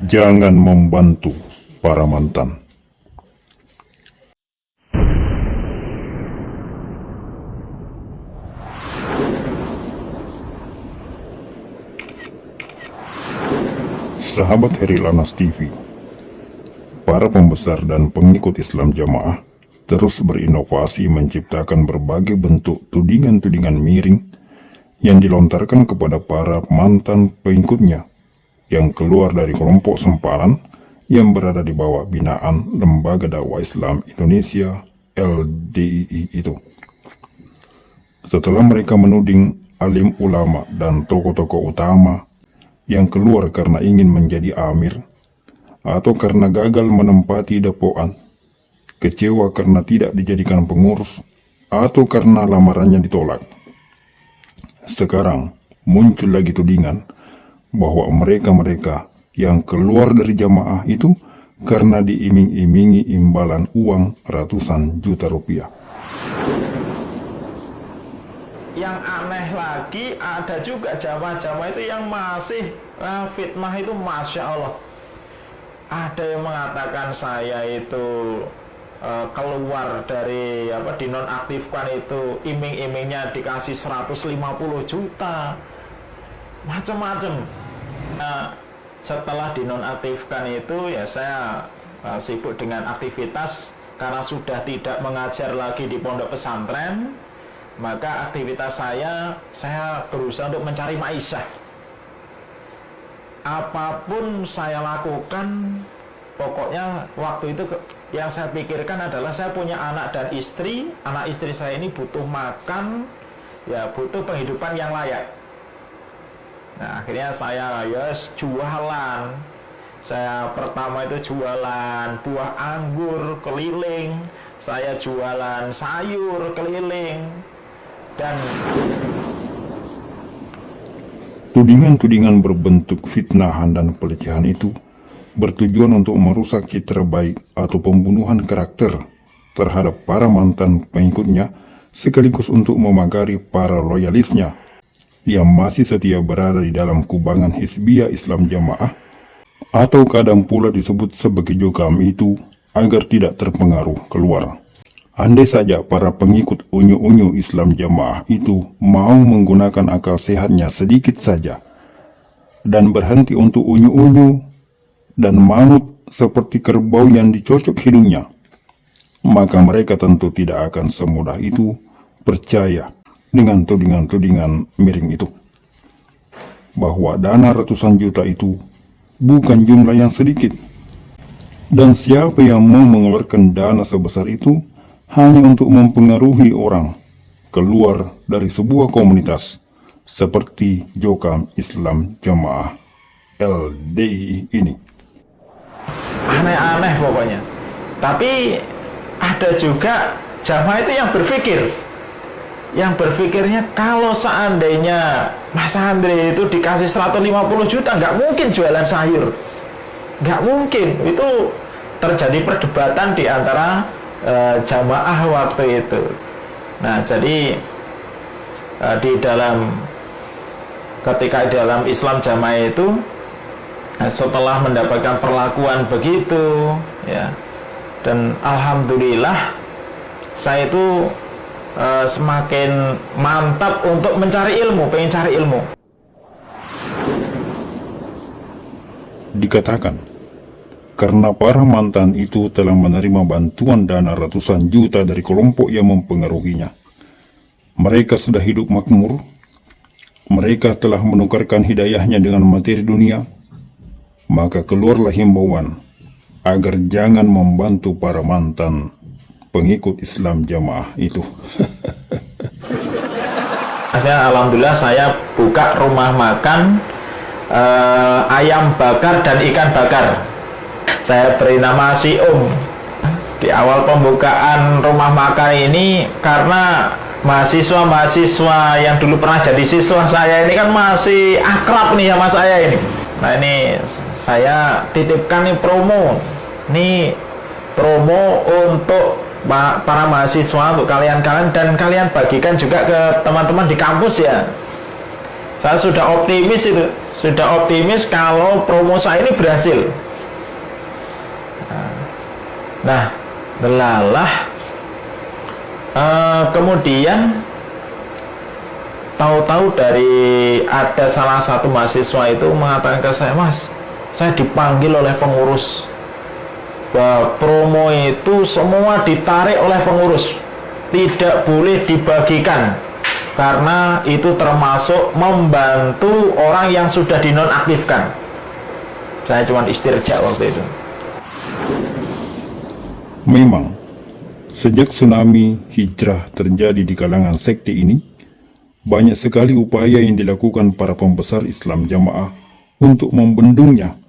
Jangan membantu para mantan. Sahabat Heri Lanas TV, para pembesar dan pengikut Islam Jamaah terus berinovasi menciptakan berbagai bentuk tudingan-tudingan miring yang dilontarkan kepada para mantan pengikutnya yang keluar dari kelompok sempalan yang berada di bawah binaan Lembaga Dakwah Islam Indonesia LDII itu. Setelah mereka menuding alim ulama dan tokoh-tokoh utama yang keluar karena ingin menjadi amir, atau karena gagal menempati depokan, kecewa karena tidak dijadikan pengurus, atau karena lamarannya ditolak. Sekarang muncul lagi tudingan bahwa mereka-mereka yang keluar dari jamaah itu karena diiming-imingi imbalan uang ratusan juta rupiah. Yang aneh lagi, ada juga jamaah-jamaah itu yang masih fitnah itu, Masya Allah. Ada yang mengatakan saya itu keluar dari dinonaktifkan itu, iming-imingnya dikasih 150 juta, macam-macam. Setelah dinonaktifkan itu ya saya sibuk dengan aktivitas, karena sudah tidak mengajar lagi di pondok pesantren, maka aktivitas saya berusaha untuk mencari ma'isyah. Apapun saya lakukan, pokoknya waktu itu yang saya pikirkan adalah saya punya anak dan istri. Anak istri saya ini butuh makan, ya butuh penghidupan yang layak. Nah, akhirnya saya jualan. Saya pertama itu jualan buah anggur keliling, saya jualan sayur keliling, dan tudingan-tudingan berbentuk fitnahan dan pelecehan itu bertujuan untuk merusak citra baik atau pembunuhan karakter terhadap para mantan pengikutnya, sekaligus untuk memagari para loyalisnya yang masih setia berada di dalam kubangan Hizbiyah Islam Jamaah, atau kadang pula disebut sebagai Jokam itu, agar tidak terpengaruh keluar. Andai saja para pengikut unyu-unyu Islam Jamaah itu mau menggunakan akal sehatnya sedikit saja dan berhenti untuk unyu-unyu dan manut seperti kerbau yang dicocok hidungnya, maka mereka tentu tidak akan semudah itu percaya dengan tudingan-tudingan miring itu, bahwa dana ratusan juta itu bukan jumlah yang sedikit, dan siapa yang mau mengeluarkan dana sebesar itu hanya untuk mempengaruhi orang keluar dari sebuah komunitas seperti Jokam Islam Jamaah LDII ini. Aneh-aneh pokoknya. Tapi ada juga jamaah itu yang berpikirnya kalau seandainya Mas Andre itu dikasih 150 juta, nggak mungkin jualan sayur, nggak mungkin. Itu terjadi perdebatan di antara jamaah waktu itu. Nah, jadi ketika dalam Islam Jamaah itu, setelah mendapatkan perlakuan begitu, ya, dan alhamdulillah saya itu semakin mantap untuk mencari ilmu, pengen cari ilmu. Dikatakan, karena para mantan itu telah menerima bantuan dana ratusan juta dari kelompok yang mempengaruhinya, mereka sudah hidup makmur, mereka telah menukarkan hidayahnya dengan materi dunia, maka keluarlah himbauan agar jangan membantu para mantan pengikut Islam Jamaah itu. Alhamdulillah saya buka rumah makan ayam bakar dan ikan bakar. Saya beri nama Si Di awal pembukaan rumah makan ini, karena mahasiswa-mahasiswa yang dulu pernah jadi siswa saya ini kan masih akrab nih sama saya ini. Nah, ini saya titipkan nih promo. Ini promo untuk para mahasiswa, untuk kalian-kalian, dan kalian bagikan juga ke teman-teman di kampus ya. Saya sudah optimis itu. sudah optimis kalau promo saya ini berhasil. Nah, delalah kemudian tahu-tahu dari ada salah satu mahasiswa itu mengatakan ke saya, Mas, saya dipanggil oleh pengurus bahwa promo itu semua ditarik oleh pengurus, tidak boleh dibagikan karena itu termasuk membantu orang yang sudah dinonaktifkan. Saya cuma istirja waktu itu. Memang, sejak tsunami hijrah terjadi di kalangan sekte ini, banyak sekali upaya yang dilakukan para pembesar Islam Jamaah untuk membendungnya.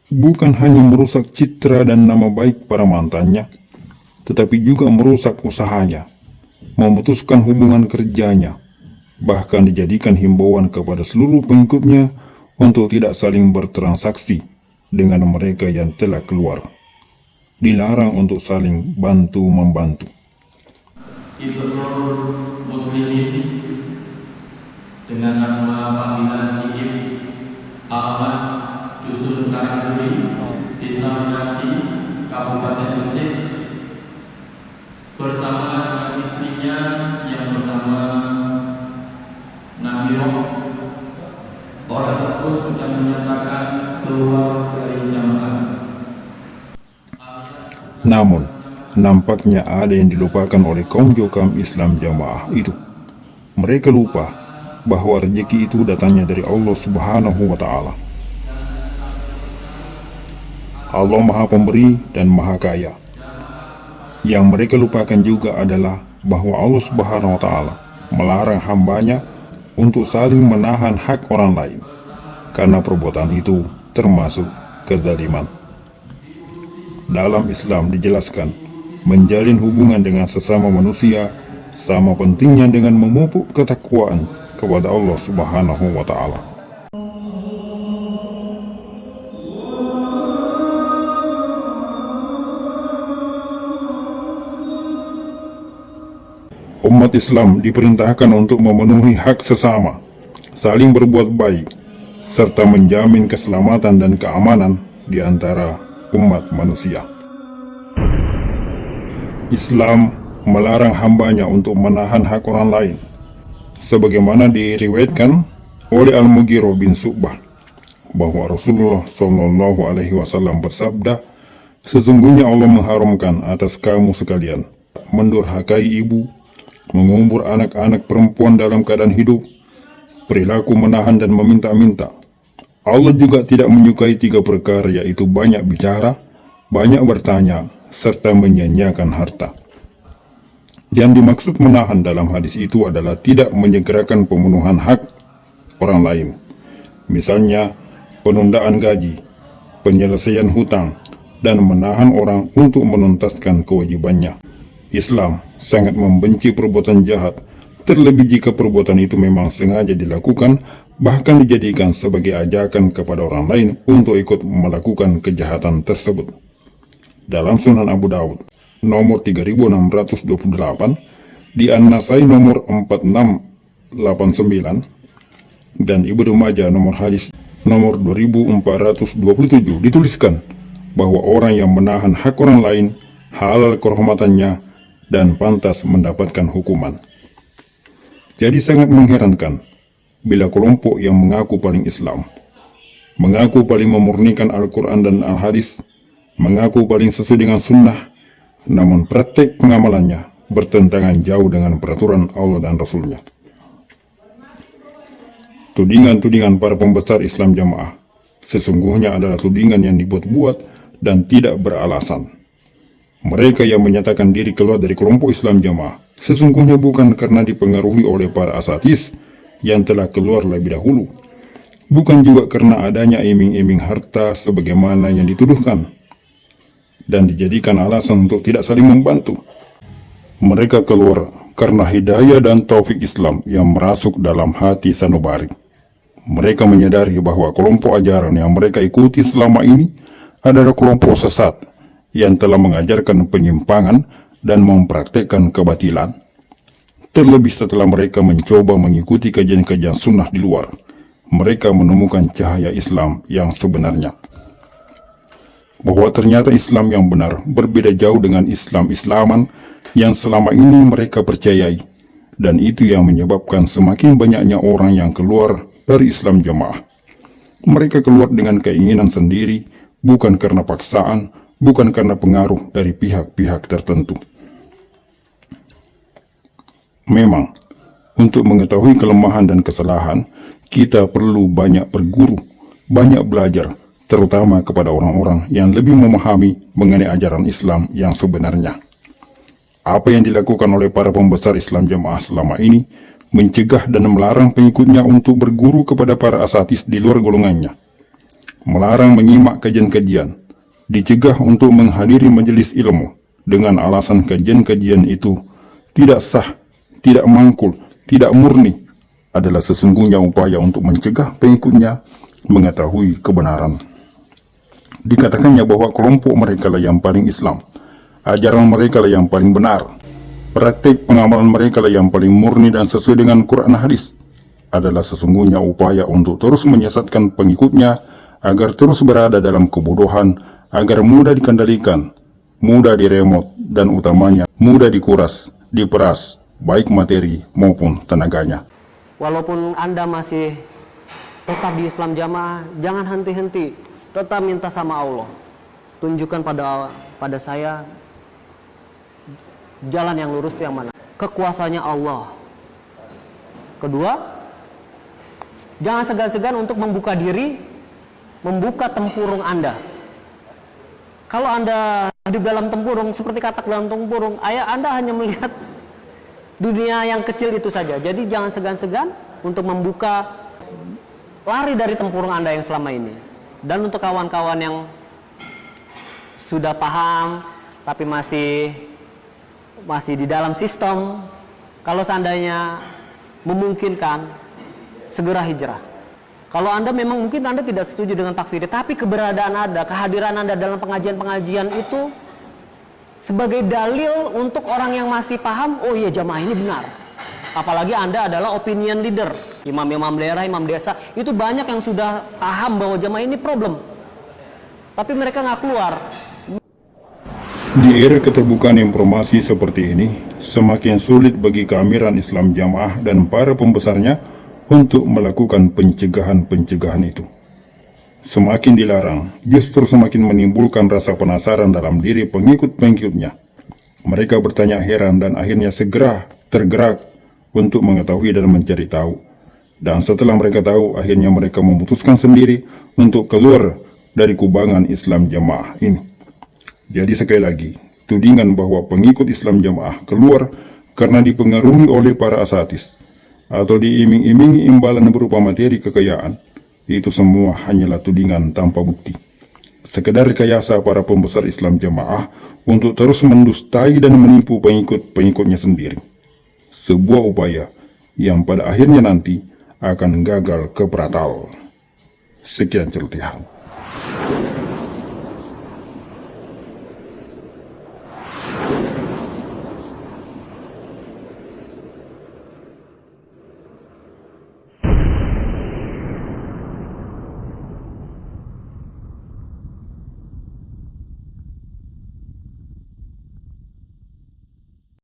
Bukan hanya merusak citra dan nama baik para mantannya, tetapi juga merusak usahanya, memutuskan hubungan kerjanya, bahkan dijadikan himbauan kepada seluruh pengikutnya untuk tidak saling bertransaksi dengan mereka yang telah keluar. Dilarang untuk saling bantu-membantu. Hizbul Muslimin dengan nama panggilan Hizb Ahmad Dusun Karangturi, Desa Mendaki, Kabupaten Gresik, bersama dengan istrinya yang bernama Nabiroh. Orang tersebut sudah menyatakan keluar dari jamaah. Namun, nampaknya ada yang dilupakan oleh kaum jokam Islam Jamaah itu. Mereka lupa bahwa rezeki itu datangnya dari Allah Subhanahu wa Ta'ala. Allah Maha Pemberi dan Maha Kaya. Yang mereka lupakan juga adalah bahwa Allah Subhanahu wa Ta'ala melarang hambanya untuk saling menahan hak orang lain, karena perbuatan itu termasuk kezaliman. Dalam Islam dijelaskan, menjalin hubungan dengan sesama manusia sama pentingnya dengan memupuk ketakwaan kepada Allah Subhanahu wa Ta'ala. Umat Islam diperintahkan untuk memenuhi hak sesama, saling berbuat baik, serta menjamin keselamatan dan keamanan di antara umat manusia. Islam melarang hambanya untuk menahan hak orang lain, sebagaimana diriwayatkan oleh Al-Mughirah bin Syu'bah bahwa Rasulullah SAW bersabda, sesungguhnya Allah mengharamkan atas kamu sekalian mendurhakai ibu, mengubur anak-anak perempuan dalam keadaan hidup, perilaku menahan dan meminta-minta. Allah juga tidak menyukai 3 perkara, yaitu banyak bicara, banyak bertanya, serta menyia-nyiakan harta. Yang dimaksud menahan dalam hadis itu adalah tidak menyegerakan pemenuhan hak orang lain. Misalnya, penundaan gaji, penyelesaian hutang, dan menahan orang untuk menuntaskan kewajibannya. Islam sangat membenci perbuatan jahat, terlebih jika perbuatan itu memang sengaja dilakukan, bahkan dijadikan sebagai ajakan kepada orang lain untuk ikut melakukan kejahatan tersebut. Dalam Sunan Abu Dawud nomor 3628, di An-Nasai nomor 4689, dan Ibnu Majah nomor hadis nomor 2427 dituliskan bahwa orang yang menahan hak orang lain halal kehormatannya dan pantas mendapatkan hukuman. Jadi sangat mengherankan bila kelompok yang mengaku paling Islam, mengaku paling memurnikan Al-Quran dan Al-Hadis, mengaku paling sesuai dengan sunnah, namun praktek pengamalannya bertentangan jauh dengan peraturan Allah dan Rasulnya. Tudingan-tudingan para pembesar Islam Jamaah sesungguhnya adalah tudingan yang dibuat-buat dan tidak beralasan. Mereka yang menyatakan diri keluar dari kelompok Islam Jamaah sesungguhnya bukan karena dipengaruhi oleh para asatis yang telah keluar lebih dahulu, bukan juga karena adanya iming-iming harta sebagaimana yang dituduhkan dan dijadikan alasan untuk tidak saling membantu. Mereka keluar karena hidayah dan taufik Islam yang merasuk dalam hati sanubari. Mereka menyadari bahwa kelompok ajaran yang mereka ikuti selama ini adalah kelompok sesat yang telah mengajarkan penyimpangan dan mempraktekkan kebatilan. Terlebih setelah mereka mencoba mengikuti kajian-kajian sunnah di luar, mereka menemukan cahaya Islam yang sebenarnya. Bahwa ternyata Islam yang benar berbeda jauh dengan Islam-Islaman yang selama ini mereka percayai, dan itu yang menyebabkan semakin banyaknya orang yang keluar dari Islam Jamaah. Mereka keluar dengan keinginan sendiri, bukan karena paksaan, bukan karena pengaruh dari pihak-pihak tertentu. Memang, untuk mengetahui kelemahan dan kesalahan, kita perlu banyak berguru, banyak belajar, terutama kepada orang-orang yang lebih memahami mengenai ajaran Islam yang sebenarnya. Apa yang dilakukan oleh para pembesar Islam Jamaah selama ini, mencegah dan melarang pengikutnya untuk berguru kepada para asatis di luar golongannya, melarang menyimak kajian-kajian, dicegah untuk menghadiri majelis ilmu dengan alasan kajian-kajian itu tidak sah, tidak mangkul, tidak murni, adalah sesungguhnya upaya untuk mencegah pengikutnya mengetahui kebenaran. Dikatakannya bahwa kelompok mereka lah yang paling Islam, ajaran mereka lah yang paling benar, praktik pengamalan mereka lah yang paling murni dan sesuai dengan Quran hadis, adalah sesungguhnya upaya untuk terus menyesatkan pengikutnya agar terus berada dalam kebodohan, agar mudah dikendalikan, mudah diremot, dan utamanya mudah dikuras, diperas, baik materi maupun tenaganya. Walaupun Anda masih tetap di Islam Jamaah, jangan henti-henti, tetap minta sama Allah. Tunjukkan pada saya jalan yang lurus itu yang mana. Kekuasaannya Allah. Kedua, jangan segan-segan untuk membuka diri, membuka tempurung Anda. Kalau Anda hidup dalam tempurung, seperti katak dalam tempurung, Anda hanya melihat dunia yang kecil itu saja. Jadi jangan segan-segan untuk membuka, lari dari tempurung Anda yang selama ini. Dan untuk kawan-kawan yang sudah paham tapi masih di dalam sistem, kalau seandainya memungkinkan, segera hijrah. Kalau Anda memang mungkin Anda tidak setuju dengan takfiri, tapi keberadaan Anda, kehadiran Anda dalam pengajian-pengajian itu sebagai dalil untuk orang yang masih paham, oh iya jamaah ini benar. Apalagi Anda adalah opinion leader, imam-imam daerah, imam desa, itu banyak yang sudah paham bahwa jamaah ini problem, tapi mereka nggak keluar. Di era keterbukaan informasi seperti ini, semakin sulit bagi keamiran Islam Jamaah dan para pembesarnya untuk melakukan pencegahan-pencegahan itu. Semakin dilarang, justru semakin menimbulkan rasa penasaran dalam diri pengikut-pengikutnya. Mereka bertanya heran dan akhirnya segera tergerak untuk mengetahui dan mencari tahu. Dan setelah mereka tahu, akhirnya mereka memutuskan sendiri untuk keluar dari kubangan Islam Jamaah ini. Jadi sekali lagi, tudingan bahwa pengikut Islam Jamaah keluar karena dipengaruhi oleh para asatis atau diiming-imingi imbalan berupa materi kekayaan, itu semua hanyalah tudingan tanpa bukti. Sekedar rekayasa para pembesar Islam Jamaah untuk terus mendustai dan menipu pengikut-pengikutnya sendiri. Sebuah upaya yang pada akhirnya nanti akan gagal kepratal. Sekian celotehan.